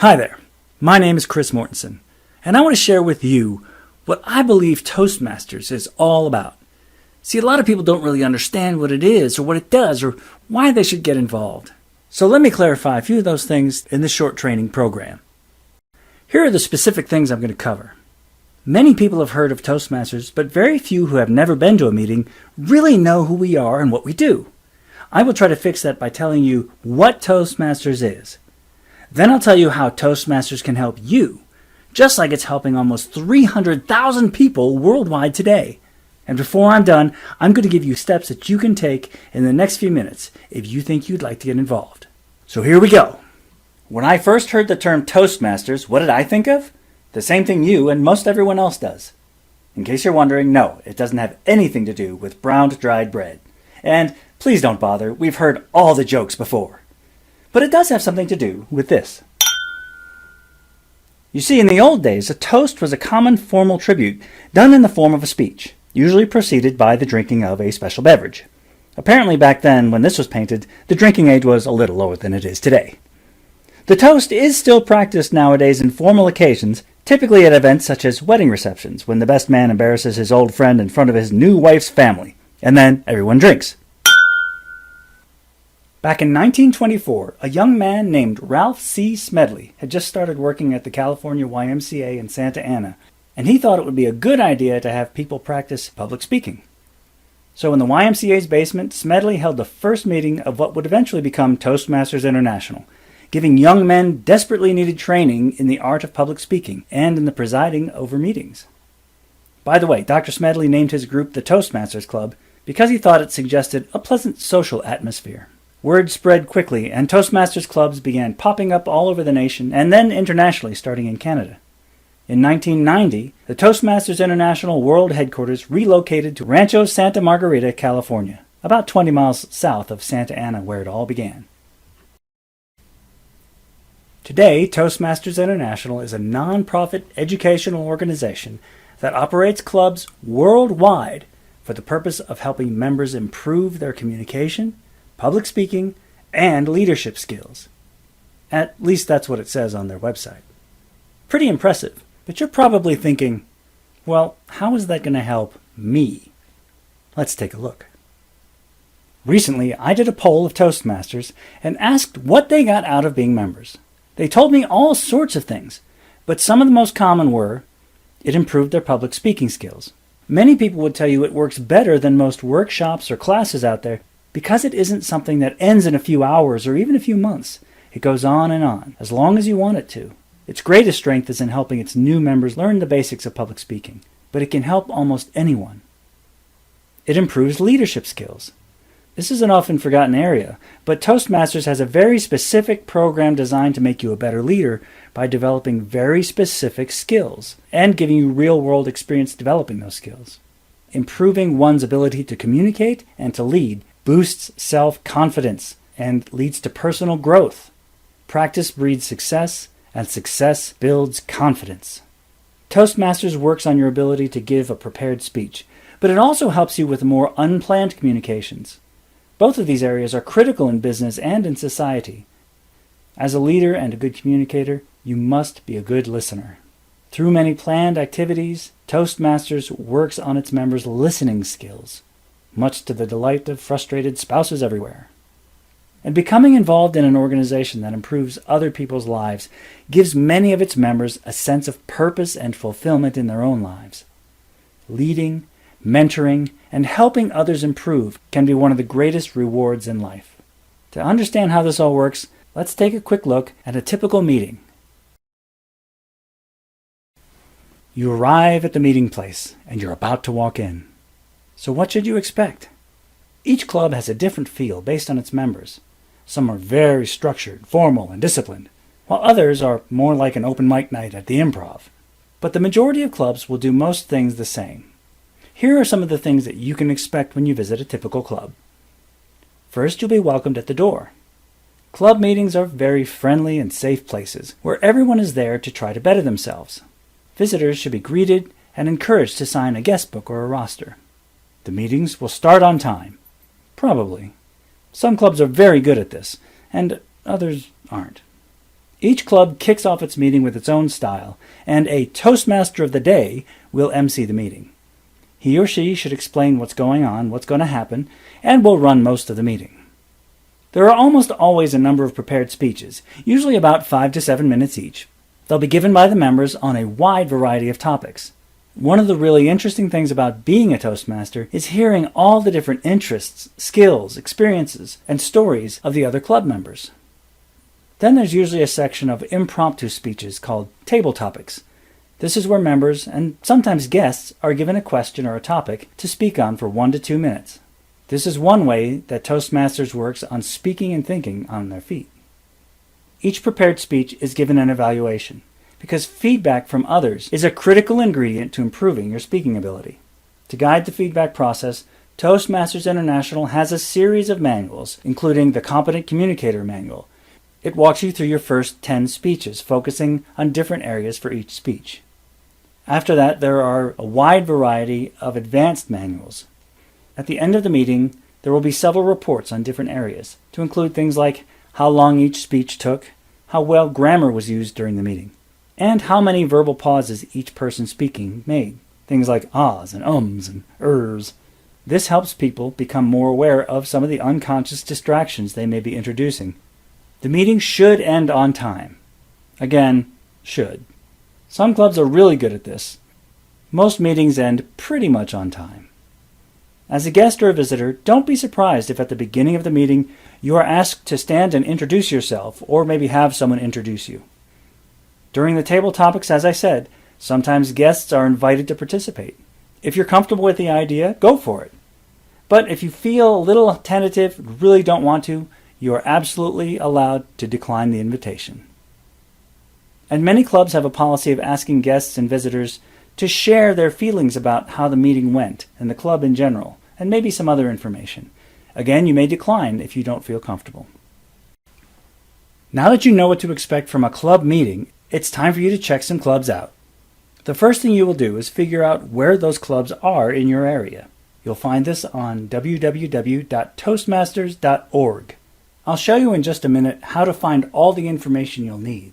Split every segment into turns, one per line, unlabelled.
Hi there, my name is Chris Mortensen, and I want to share with you what I believe Toastmasters is all about. See, a lot of people don't really understand what it is or what it does or why they should get involved. So let me clarify a few of those things in this short training program. Here are the specific things I'm going to cover. Many people have heard of Toastmasters, but very few who have never been to a meeting really know who we are and what we do. I will try to fix that by telling you what Toastmasters is. Then I'll tell you how Toastmasters can help you, just like it's helping almost 300,000 people worldwide today. And before I'm done, I'm going to give you steps that you can take in the next few minutes if you think you'd like to get involved. So here we go. When I first heard the term Toastmasters, what did I think of? The same thing you and most everyone else does. In case you're wondering, no, it doesn't have anything to do with browned dried bread. And please don't bother, we've heard all the jokes before. But it does have something to do with this. You see, in the old days, a toast was a common formal tribute done in the form of a speech, usually preceded by the drinking of a special beverage. Apparently back then, when this was painted, the drinking age was a little lower than it is today. The toast is still practiced nowadays in formal occasions, typically at events such as wedding receptions, when the best man embarrasses his old friend in front of his new wife's family, and then everyone drinks. Back in 1924, a young man named Ralph C. Smedley had just started working at the California YMCA in Santa Ana, and he thought it would be a good idea to have people practice public speaking. So in the YMCA's basement, Smedley held the first meeting of what would eventually become Toastmasters International, giving young men desperately needed training in the art of public speaking and in the presiding over meetings. By the way, Dr. Smedley named his group the Toastmasters Club because he thought it suggested a pleasant social atmosphere. Word spread quickly, and Toastmasters clubs began popping up all over the nation and then internationally, starting in Canada. In 1990, the Toastmasters International World Headquarters relocated to Rancho Santa Margarita, California, about 20 miles south of Santa Ana, where it all began. Today, Toastmasters International is a non-profit educational organization that operates clubs worldwide for the purpose of helping members improve their communication, public speaking, and leadership skills. At least that's what it says on their website. Pretty impressive, but you're probably thinking, well, how is that going to help me? Let's take a look. Recently, I did a poll of Toastmasters and asked what they got out of being members. They told me all sorts of things, but some of the most common were, it improved their public speaking skills. Many people would tell you it works better than most workshops or classes out there because it isn't something that ends in a few hours or even a few months. It goes on and on, as long as you want it to. Its greatest strength is in helping its new members learn the basics of public speaking, but it can help almost anyone. It improves leadership skills. This is an often forgotten area, but Toastmasters has a very specific program designed to make you a better leader by developing very specific skills and giving you real-world experience developing those skills. Improving one's ability to communicate and to lead boosts self-confidence and leads to personal growth. Practice breeds success, and success builds confidence. Toastmasters works on your ability to give a prepared speech, but it also helps you with more unplanned communications. Both of these areas are critical in business and in society. As a leader and a good communicator, you must be a good listener. Through many planned activities, Toastmasters works on its members' listening skills, much to the delight of frustrated spouses everywhere. And becoming involved in an organization that improves other people's lives gives many of its members a sense of purpose and fulfillment in their own lives. Leading, mentoring, and helping others improve can be one of the greatest rewards in life. To understand how this all works, let's take a quick look at a typical meeting. You arrive at the meeting place, and you're about to walk in. So what should you expect? Each club has a different feel based on its members. Some are very structured, formal, and disciplined, while others are more like an open mic night at the Improv. But the majority of clubs will do most things the same. Here are some of the things that you can expect when you visit a typical club. First, you'll be welcomed at the door. Club meetings are very friendly and safe places where everyone is there to try to better themselves. Visitors should be greeted and encouraged to sign a guest book or a roster. The meetings will start on time. Probably. Some clubs are very good at this, and others aren't. Each club kicks off its meeting with its own style, and a Toastmaster of the Day will MC the meeting. He or she should explain what's going on, what's going to happen, and will run most of the meeting. There are almost always a number of prepared speeches, usually about 5 to 7 minutes each. They'll be given by the members on a wide variety of topics. One of the really interesting things about being a Toastmaster is hearing all the different interests, skills, experiences, and stories of the other club members. Then there's usually a section of impromptu speeches called table topics. This is where members, and sometimes guests, are given a question or a topic to speak on for 1 to 2 minutes. This is one way that Toastmasters works on speaking and thinking on their feet. Each prepared speech is given an evaluation, because feedback from others is a critical ingredient to improving your speaking ability. To guide the feedback process, Toastmasters International has a series of manuals, including the Competent Communicator Manual. It walks you through your first 10 speeches, focusing on different areas for each speech. After that, there are a wide variety of advanced manuals. At the end of the meeting, there will be several reports on different areas, to include things like how long each speech took, how well grammar was used during the meeting, and how many verbal pauses each person speaking made, things like ahs and ums and ers. This helps people become more aware of some of the unconscious distractions they may be introducing. The meeting should end on time. Again, should. Some clubs are really good at this. Most meetings end pretty much on time. As a guest or a visitor, don't be surprised if at the beginning of the meeting you are asked to stand and introduce yourself, or maybe have someone introduce you. During the table topics, as I said, sometimes guests are invited to participate. If you're comfortable with the idea, go for it. But if you feel a little tentative, really don't want to, you are absolutely allowed to decline the invitation. And many clubs have a policy of asking guests and visitors to share their feelings about how the meeting went and the club in general, and maybe some other information. Again, you may decline if you don't feel comfortable. Now that you know what to expect from a club meeting, it's time for you to check some clubs out. The first thing you will do is figure out where those clubs are in your area. You'll find this on www.toastmasters.org. I'll show you in just a minute how to find all the information you'll need.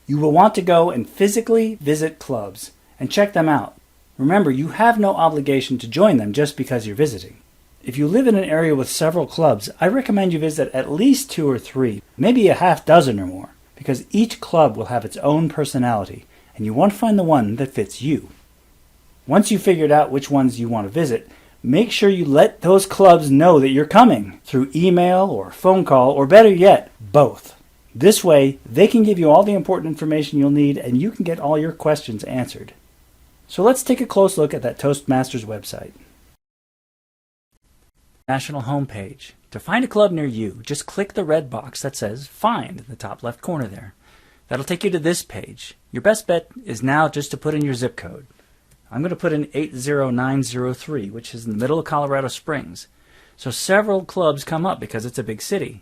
You will want to go and physically visit clubs and check them out. Remember, you have no obligation to join them just because you're visiting. If you live in an area with several clubs, I recommend you visit at least 2 or 3, maybe a half dozen or more, because each club will have its own personality, and you want to find the one that fits you. Once you've figured out which ones you want to visit, make sure you let those clubs know that you're coming through email or phone call, or better yet, both. This way, they can give you all the important information you'll need and you can get all your questions answered. So let's take a close look at that Toastmasters website. National homepage. To find a club near you, just click the red box that says Find in the top left corner there. That'll take you to this page. Your best bet is now just to put in your zip code. I'm going to put in 80903, which is in the middle of Colorado Springs. So several clubs come up because it's a big city.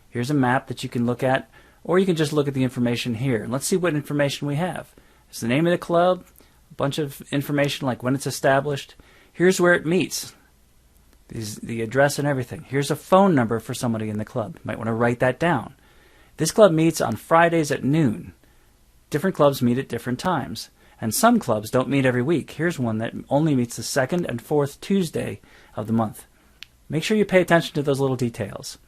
Here's a map that you can look at, or you can just look at the information here. And let's see what information we have. It's the name of the club, a bunch of information like when it's established. Here's where it meets, the address and everything. Here's a phone number for somebody in the club. You might want to write that down. This club meets on Fridays at noon. Different clubs meet at different times. And some clubs don't meet every week. Here's one that only meets the second and fourth Tuesday of the month. Make sure you pay attention to those little details.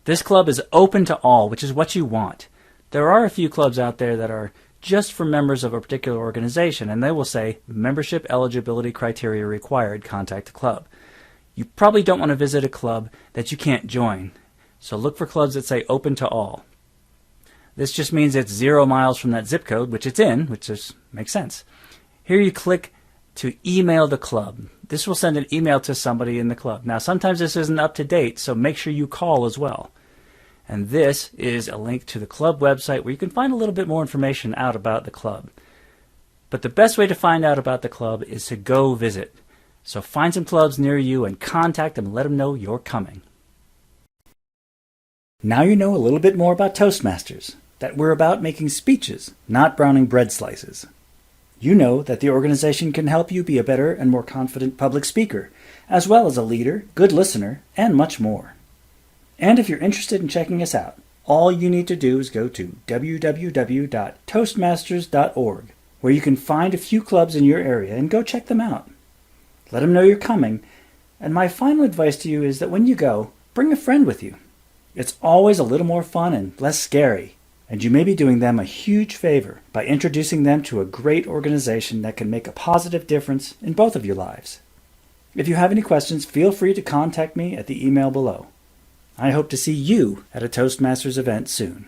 This club is open to all, which is what you want. There are a few clubs out there that are just for members of a particular organization, and they will say, membership eligibility criteria required, contact the club. You probably don't want to visit a club that you can't join, so look for clubs that say open to all. This just means it's 0 miles from that zip code, which it's in, which just makes sense. Here you click to email the club. This will send an email to somebody in the club. Now, sometimes this isn't up to date, so make sure you call as well. And this is a link to the club website where you can find a little bit more information out about the club. But the best way to find out about the club is to go visit. So find some clubs near you and contact them and let them know you're coming. Now you know a little bit more about Toastmasters, that we're about making speeches, not browning bread slices. You know that the organization can help you be a better and more confident public speaker, as well as a leader, good listener, and much more. And if you're interested in checking us out, All you need to do is go to www.toastmasters.org, where you can find a few clubs in your area and go check them out. Let them know you're coming, and my final advice to you is that when you go, bring a friend with you. It's always a little more fun and less scary, and you may be doing them a huge favor by introducing them to a great organization that can make a positive difference in both of your lives. If you have any questions, feel free to contact me at the email below. I hope to see you at a Toastmasters event soon.